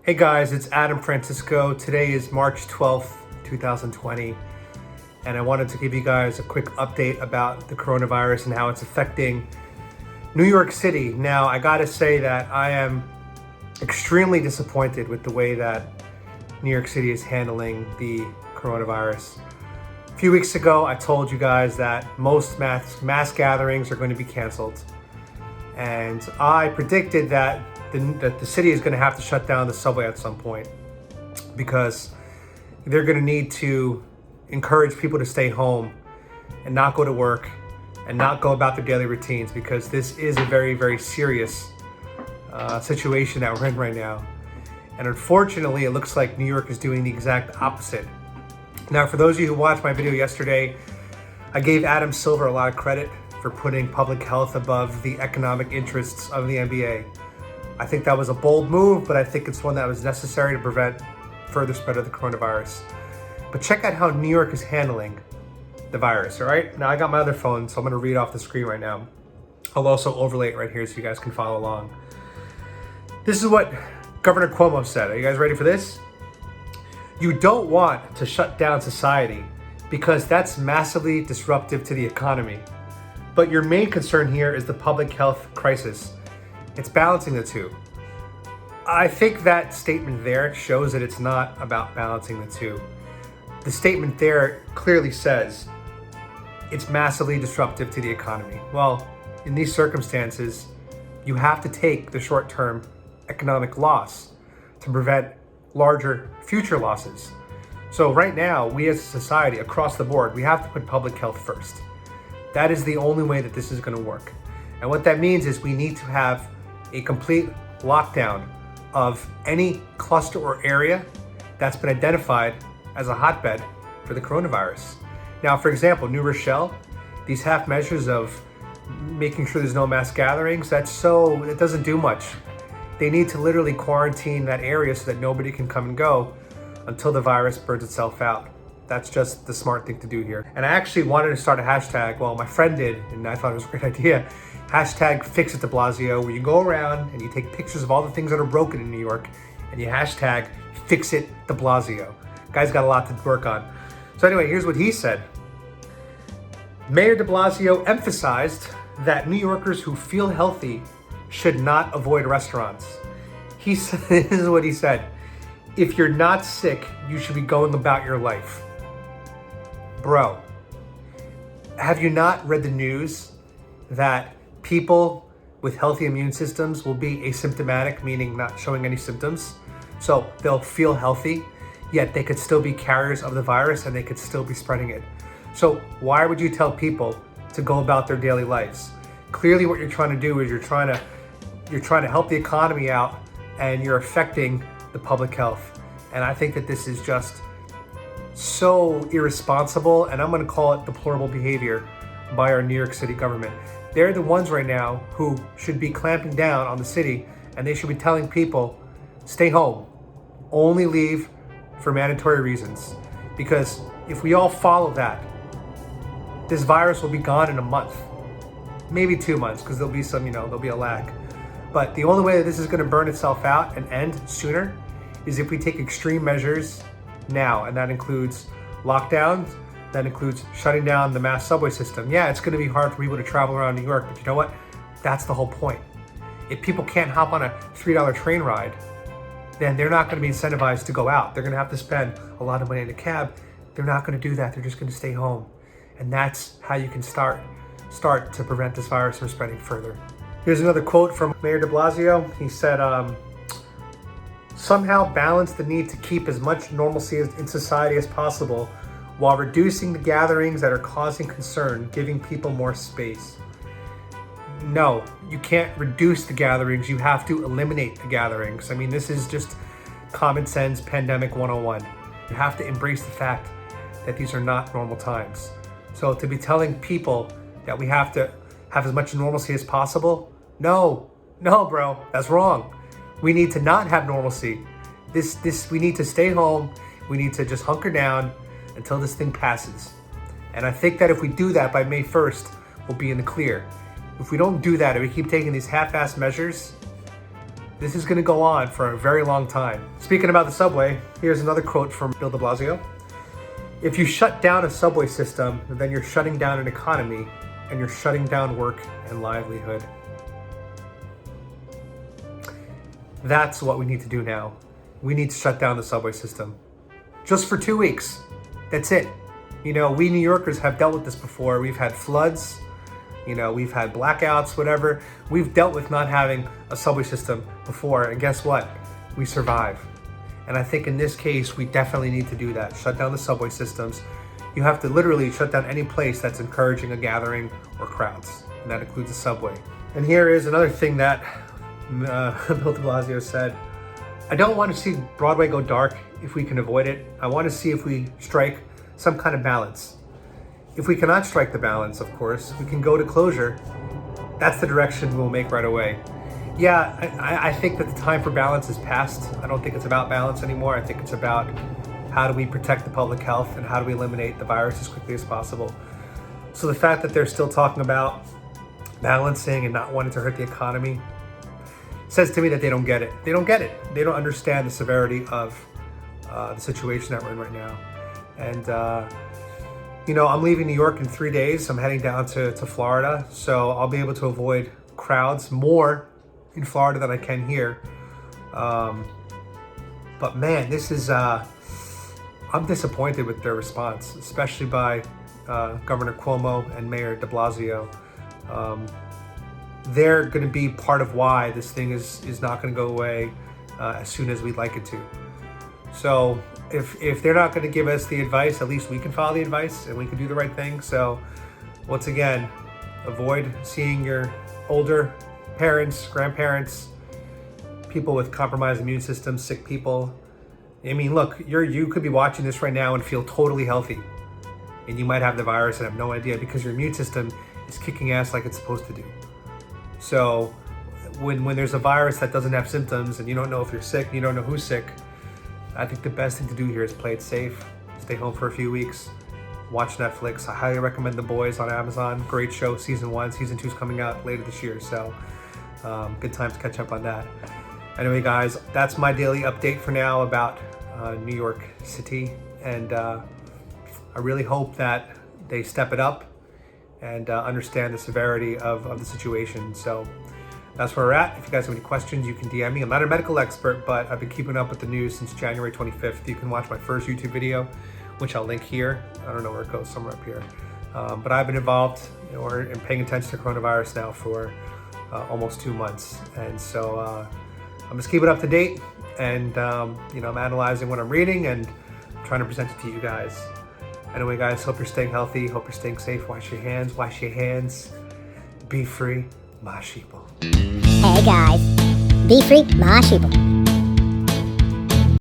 Hey guys, it's Adam Francisco. Today is March 12th, 2020, and I wanted to give you guys a quick update about the coronavirus and how it's affecting New York City. Now, I gotta say that I am extremely disappointed with the way that New York City is handling the coronavirus. A few weeks ago, I told you guys that most mass gatherings are going to be canceled, and I predicted that the city is going to have to shut down the subway at some point because they're going to need to encourage people to stay home and not go to work and not go about their daily routines, because this is a very, very serious situation that we're in right now. And unfortunately, it looks like New York is doing the exact opposite. Now, for those of you who watched my video yesterday, I gave Adam Silver a lot of credit for putting public health above the economic interests of the NBA. I think that was a bold move, but I think it's one that was necessary to prevent further spread of the coronavirus. But check out how New York is handling the virus, all right? Now, I got my other phone, so I'm gonna read off the screen right now. I'll also overlay it right here so you guys can follow along. This is what Governor Cuomo said. Are you guys ready for this? You don't want to shut down society because that's massively disruptive to the economy. But your main concern here is the public health crisis. It's balancing the two. I think that statement there shows that it's not about balancing the two. The statement there clearly says it's massively disruptive to the economy. Well, in these circumstances, you have to take the short-term economic loss to prevent larger future losses. So right now, we as a society across the board, we have to put public health first. That is the only way that this is going to work. And what that means is we need to have a complete lockdown of any cluster or area that's been identified as a hotbed for the coronavirus. Now, for example, New Rochelle, these half measures of making sure there's no mass gatherings, it doesn't do much. They need to literally quarantine that area so that nobody can come and go until the virus burns itself out. That's just the smart thing to do here. And I actually wanted to start a hashtag, well, my friend did, and I thought it was a great idea. Hashtag Fix It to Blasio, where you go around and you take pictures of all the things that are broken in New York and you hashtag Fix It to Blasio. Guy's got a lot to work on. So anyway, here's what he said. Mayor de Blasio emphasized that New Yorkers who feel healthy should not avoid restaurants. He said, this is what he said. If you're not sick, you should be going about your life. Bro, have you not read the news that people with healthy immune systems will be asymptomatic, meaning not showing any symptoms? So they'll feel healthy, yet they could still be carriers of the virus and they could still be spreading it. So why would you tell people to go about their daily lives? Clearly what you're trying to do is you're trying to help the economy out and you're affecting the public health. And I think that this is just so irresponsible, and I'm gonna call it deplorable behavior by our New York City government. They're the ones right now who should be clamping down on the city, and they should be telling people, stay home, only leave for mandatory reasons. Because if we all follow that, this virus will be gone in a month, maybe 2 months, because there'll be there'll be a lag. But the only way that this is gonna burn itself out and end sooner is if we take extreme measures now, and that includes lockdowns, that includes shutting down the mass subway system. Yeah, it's gonna be hard for people to travel around New York, but you know what? That's the whole point. If people can't hop on a $3 train ride, then they're not gonna be incentivized to go out. They're gonna have to spend a lot of money in a cab. They're not gonna do that, they're just gonna stay home. And that's how you can start to prevent this virus from spreading further. Here's another quote from Mayor de Blasio. He said, somehow balance the need to keep as much normalcy in society as possible while reducing the gatherings that are causing concern, giving people more space. No, you can't reduce the gatherings. You have to eliminate the gatherings. I mean, this is just common sense pandemic 101. You have to embrace the fact that these are not normal times. So to be telling people that we have to have as much normalcy as possible, no, bro, that's wrong. We need to not have normalcy. We need to stay home. We need to just hunker down until this thing passes. And I think that if we do that by May 1st, we'll be in the clear. If we don't do that and we keep taking these half-assed measures, This is going to go on for a very long time. Speaking about the subway, here's another quote from Bill de Blasio. If you shut down a subway system, then you're shutting down an economy and you're shutting down work and livelihood. That's what we need to do now. We need to shut down the subway system. Just for 2 weeks. That's it. You know, we New Yorkers have dealt with this before. We've had floods, you know, we've had blackouts, whatever. We've dealt with not having a subway system before, and guess what? We survive. And I think in this case, we definitely need to do that. Shut down the subway systems. You have to literally shut down any place that's encouraging a gathering or crowds, and that includes the subway. And here is another thing that Bill de Blasio said. I don't want to see Broadway go dark if we can avoid it. I want to see if we strike some kind of balance. If we cannot strike the balance, of course, we can go to closure. That's the direction we'll make right away. Yeah, I think that the time for balance is past. I don't think it's about balance anymore. I think it's about how do we protect the public health and how do we eliminate the virus as quickly as possible. So the fact that they're still talking about balancing and not wanting to hurt the economy says to me that they don't get it. They don't get it. They don't understand the severity of the situation that we're in right now. And you know, I'm leaving New York in 3 days. I'm heading down to Florida, so I'll be able to avoid crowds more in Florida than I can here. But man, this is, I'm disappointed with their response, especially by Governor Cuomo and Mayor de Blasio. They're going to be part of why this thing is not going to go away as soon as we'd like it to. So if they're not going to give us the advice, at least we can follow the advice and we can do the right thing. So once again, avoid seeing your older parents, grandparents, people with compromised immune systems, sick people. I mean, look, you could be watching this right now and feel totally healthy, and you might have the virus and have no idea because your immune system is kicking ass like it's supposed to do. So when there's a virus that doesn't have symptoms and you don't know if you're sick, you don't know who's sick, I think the best thing to do here is play it safe, stay home for a few weeks, watch Netflix. I highly recommend The Boys on Amazon. Great show, season 1. Season 2 is coming out later this year, so good time to catch up on that. Anyway, guys, that's my daily update for now about New York City, and I really hope that they step it up and understand the severity of the situation. So that's where we're at. If you guys have any questions, you can DM me. I'm not a medical expert, but I've been keeping up with the news since January 25th. You can watch my first YouTube video, which I'll link here. I don't know where it goes, somewhere up here. But I've been involved, you know, and paying attention to coronavirus now for almost 2 months. And so I'm just keeping up to date, and you know, I'm analyzing what I'm reading and trying to present it to you guys. Anyway, guys, hope you're staying healthy. Hope you're staying safe. Wash your hands. Wash your hands. Be free, my sheeple. Hey guys, be free, my sheeple.